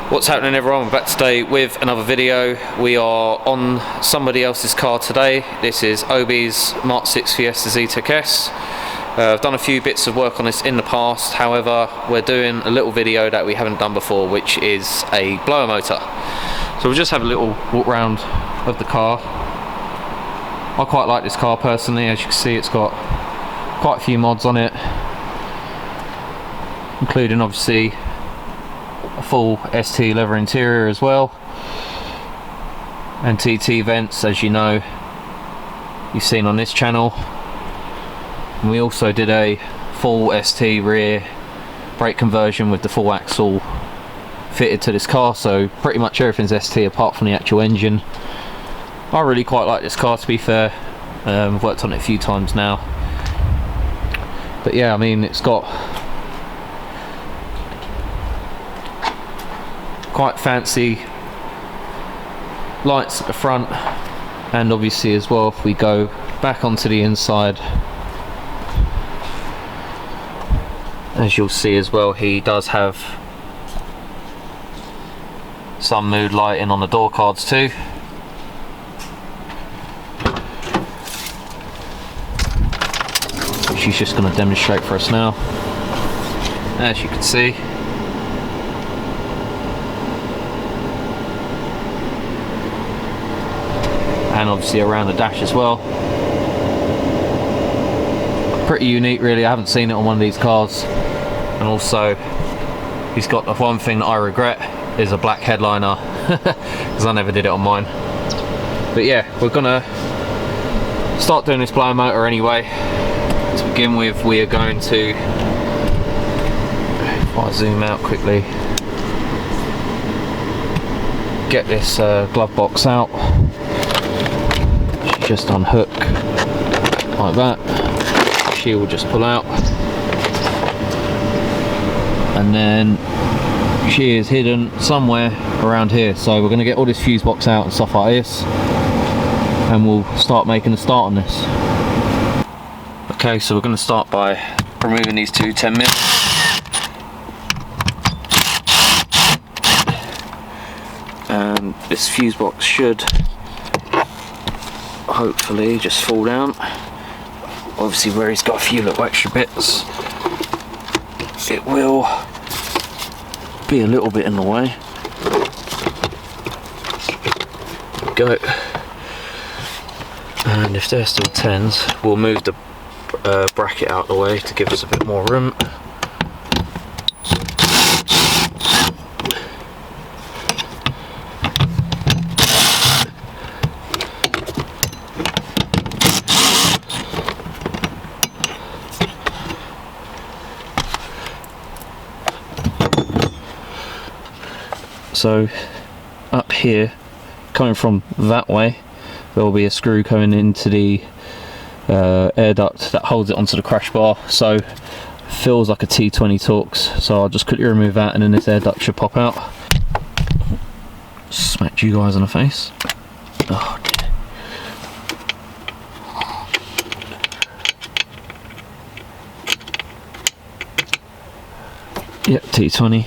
What's happening, everyone? We're back today with another video. We are on somebody else's car today. This is Obi's MK6 Fiesta Z-Tech-S. I've done a few bits of work on this in the past, however we're doing a little video that we haven't done before, which is a blower motor. So we'll just have a little walk round of the car. I quite like this car personally. As you can see, it's got quite a few mods on it, including obviously a full ST leather interior as well, and TT vents, as you know, you've seen on this channel. And we also did a full ST rear brake conversion with the full axle fitted to this car, so pretty much everything's ST apart from the actual engine. I really quite like this car, to be fair. I've worked on it a few times now, but yeah, I mean, it's got quite fancy lights at the front, and obviously as well, if we go back onto the inside, as you'll see as well, he does have some mood lighting on the door cards too. She's just going to demonstrate for us now. As you can see, and obviously around the dash as well. Pretty unique really, I haven't seen it on one of these cars. And also, he's got the one thing that I regret is a black headliner, because I never did it on mine. But yeah, we're gonna start doing this blower motor anyway. To begin with, we are going to, if I zoom out quickly, get this glove box out. Just unhook like that, she will just pull out, and then she is hidden somewhere around here. So we're going to get all this fuse box out and stuff like this, and we'll start making a start on this. Okay, so we're going to start by removing these two 10mm. And this fuse box should hopefully just fall down. Obviously where he's got a few little extra bits, it will be a little bit in the way. Go. And if they're still 10s, we'll move the bracket out of the way to give us a bit more room. So up here, coming from that way, there will be a screw coming into the air duct that holds it onto the crash bar, so it feels like a T20 Torx. So I'll just quickly remove that, and then this air duct should pop out. Smacked you guys in the face. Oh dear. Yep, T20.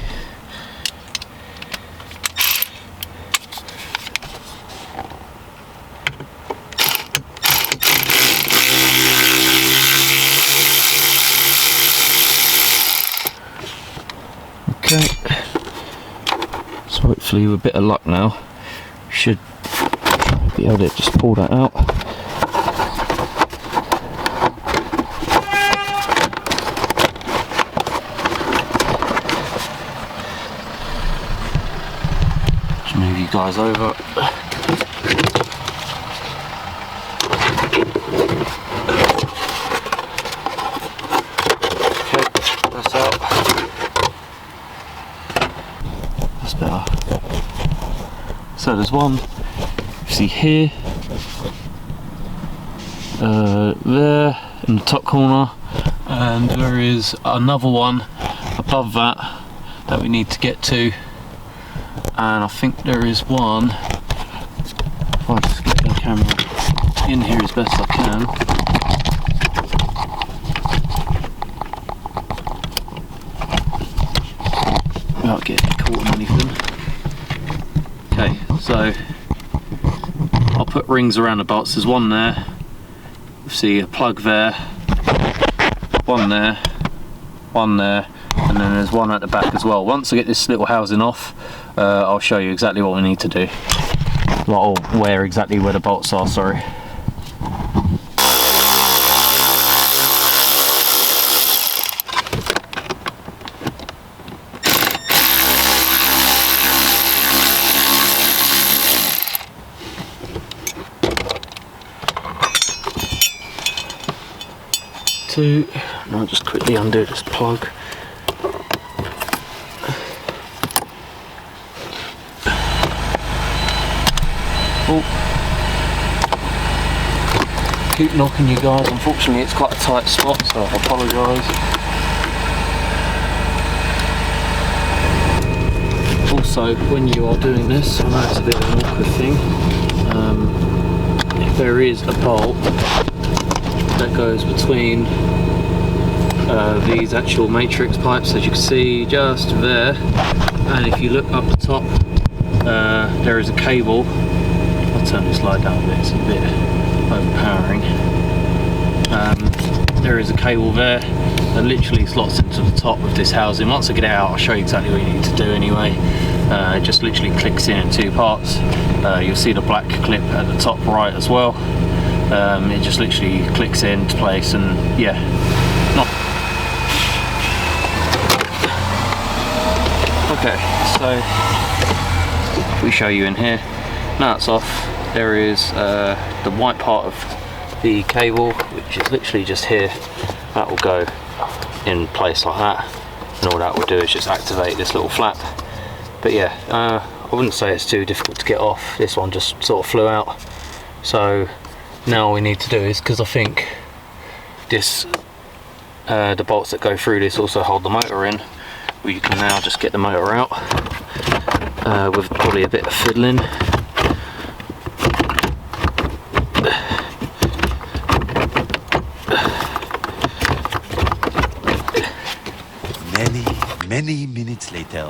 Okay, so hopefully with a bit of luck now, we should be able to just pull that out. Just move you guys over. Okay, that's out. Better. So there's one, you see here, there in the top corner, and there is another one above that that we need to get to, and I think there is one, if I just get the camera in here as best I can. not getting caught on anything. Okay, so I'll put rings around the bolts. There's one there, see a plug there, one there, one there, and then there's one at the back as well. Once I get this little housing off, I'll show you exactly what we need to do. Well, where exactly where the bolts are, sorry. And I'll just quickly undo this plug. Oh, keep knocking you guys. Unfortunately, it's quite a tight spot, so I apologise. Also, when you are doing this, I know it's a bit of an awkward thing. If there is a bolt that goes between these actual matrix pipes, as you can see just there, and if you look up the top, there is a cable. I'll turn this light down a bit, it's a bit overpowering. There is a cable there that literally slots into the top of this housing. Once I get it out, I'll show you exactly what you need to do anyway. It just literally clicks in two parts. You'll see the black clip at the top right as well. It just literally clicks into place, and yeah, okay, so if we show you in here, now it's off, there is the white part of the cable, which is literally just here. That will go in place like that, and all that will do is just activate this little flap. But yeah, I wouldn't say it's too difficult to get off. This one just sort of flew out, so now all we need to do is, because I think this the bolts that go through this also hold the motor in, we can now just get the motor out with probably a bit of fiddling. Many minutes later.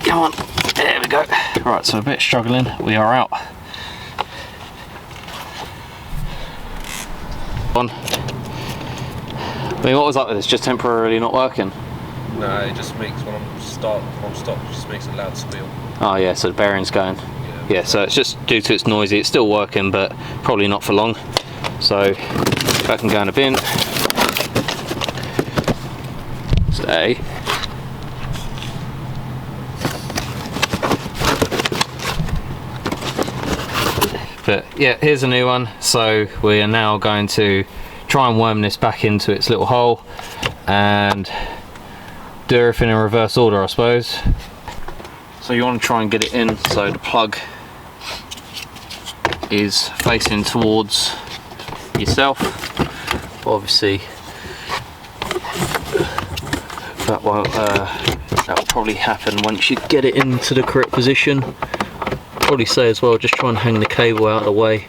Come on, there we go. Right, so a bit struggling, we are out. On. I mean, what was up with this? Just temporarily not working? No, it just makes when I'm stop, it just makes a loud squeal. Oh yeah, so the bearing's going. Yeah, so it's just due to it's noisy. It's still working, but probably not for long. So that can go in a bin. Stay. But yeah, here's a new one. So we are now going to try and worm this back into its little hole and do everything in reverse order, I suppose. So you want to try and get it in so the plug is facing towards yourself. But obviously that won't that will probably happen once you get it into the correct position. Probably say as well, just try and hang the cable out of the way.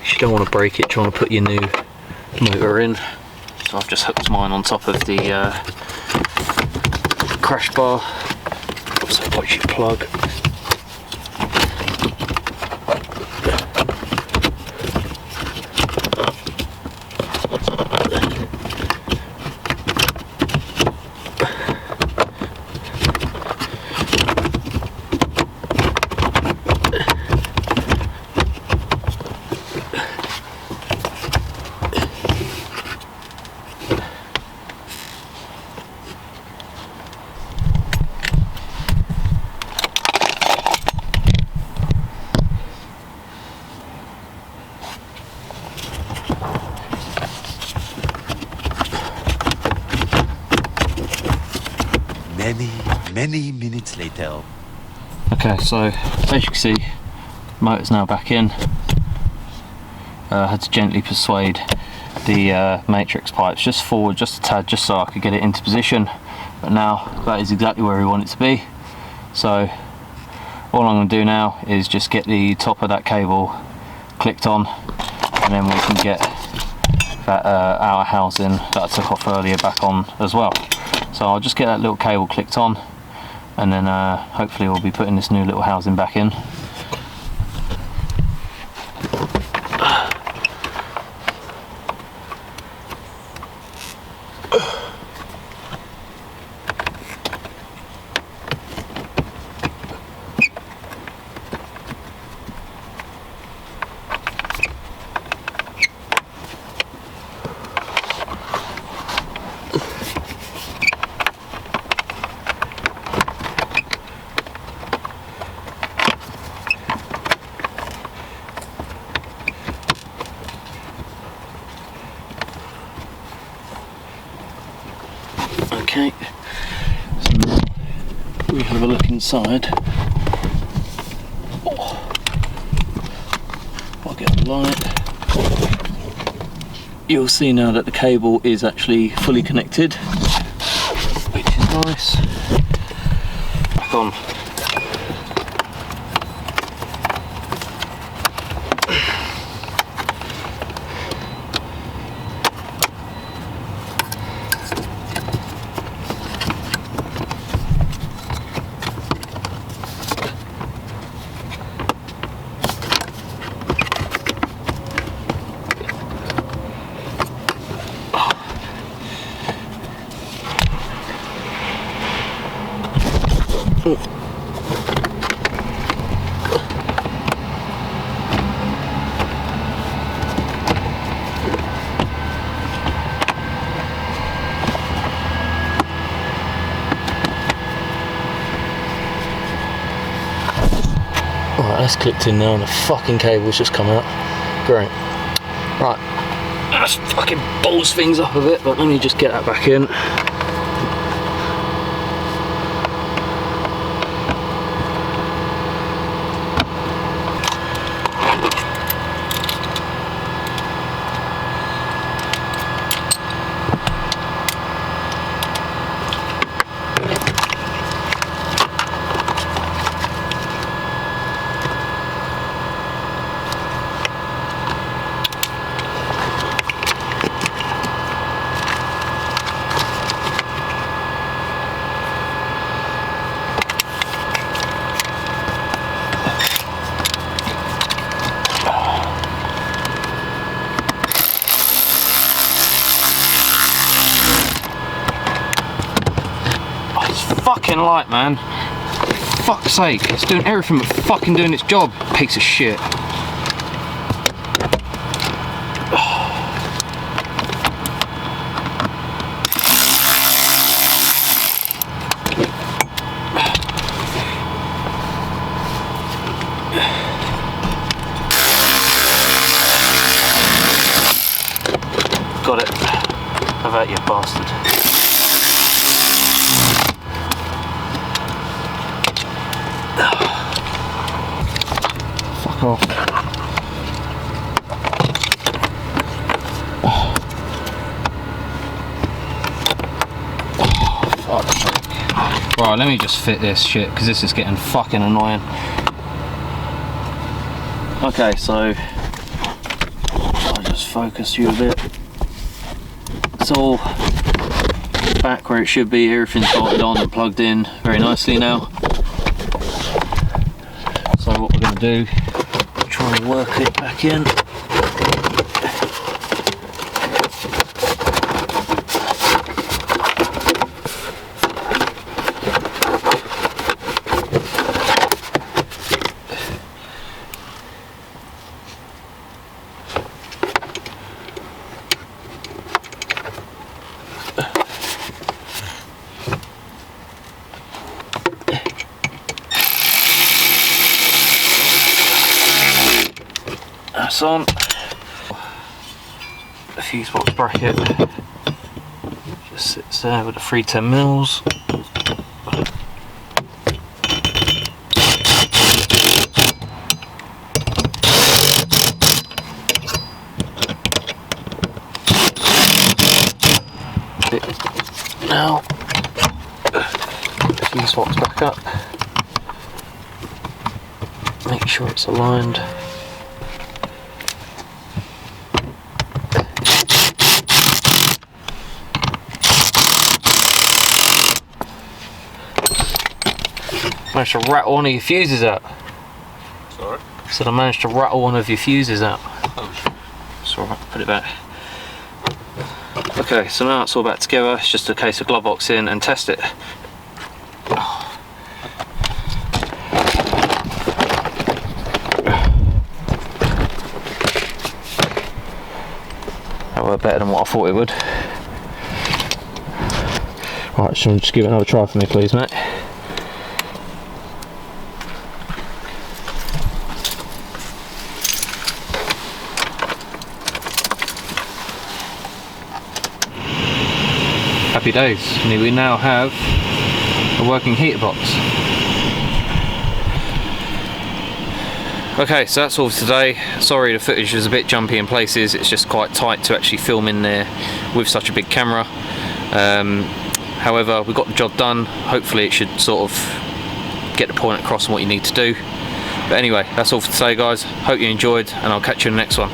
You don't want to break it trying to put your new motor in. So I've just hooked mine on top of the crash bar. Also watch your plug. Many minutes later. Okay, so as you can see, motor's now back in. I had to gently persuade the matrix pipes just forward, just a tad, just so I could get it into position. But now that is exactly where we want it to be. So all I'm going to do now is just get the top of that cable clicked on, and then we can get that outer housing that I took off earlier back on as well. So I'll just get that little cable clicked on, and then hopefully we'll be putting this new little housing back in. Okay, so now we have a look inside. Oh, I'll get the light. You'll see now that the cable is actually fully connected, which is nice. Back on. Alright, that's clicked in now and the fucking cable's just come out. Great. Right, that's fucking balls things up a bit, but let me just get that back in. Fucking light, man. For fuck's sake, it's doing everything but fucking doing its job, piece of shit. Got it. Have at you, bastard. Fuck off. Fuck's sake. Right, let me just fit this shit because this is getting fucking annoying. Okay, so I'll just focus you a bit. It's all back where it should be. Everything's bolted on and plugged in very nicely now. So what we're going to do, try and work it back in. That's on. The fuse box bracket just sits there with the 310mm. Now, fuse box back up. Make sure it's aligned. Managed to rattle one of your fuses out. Sorry? Said I managed to rattle one of your fuses out. Oh. It's alright, put it back. Okay, so now it's all back together. It's just a case of glove box in and test it. That worked better than what I thought it would. Right, so just give it another try for me, please, mate. Happy days. We now have a working heater box. Okay, so that's all for today. Sorry the footage was a bit jumpy in places. It's just quite tight to actually film in there with such a big camera. However, we got the job done. Hopefully it should sort of get the point across on what you need to do. But anyway, that's all for today, guys. Hope you enjoyed, and I'll catch you in the next one.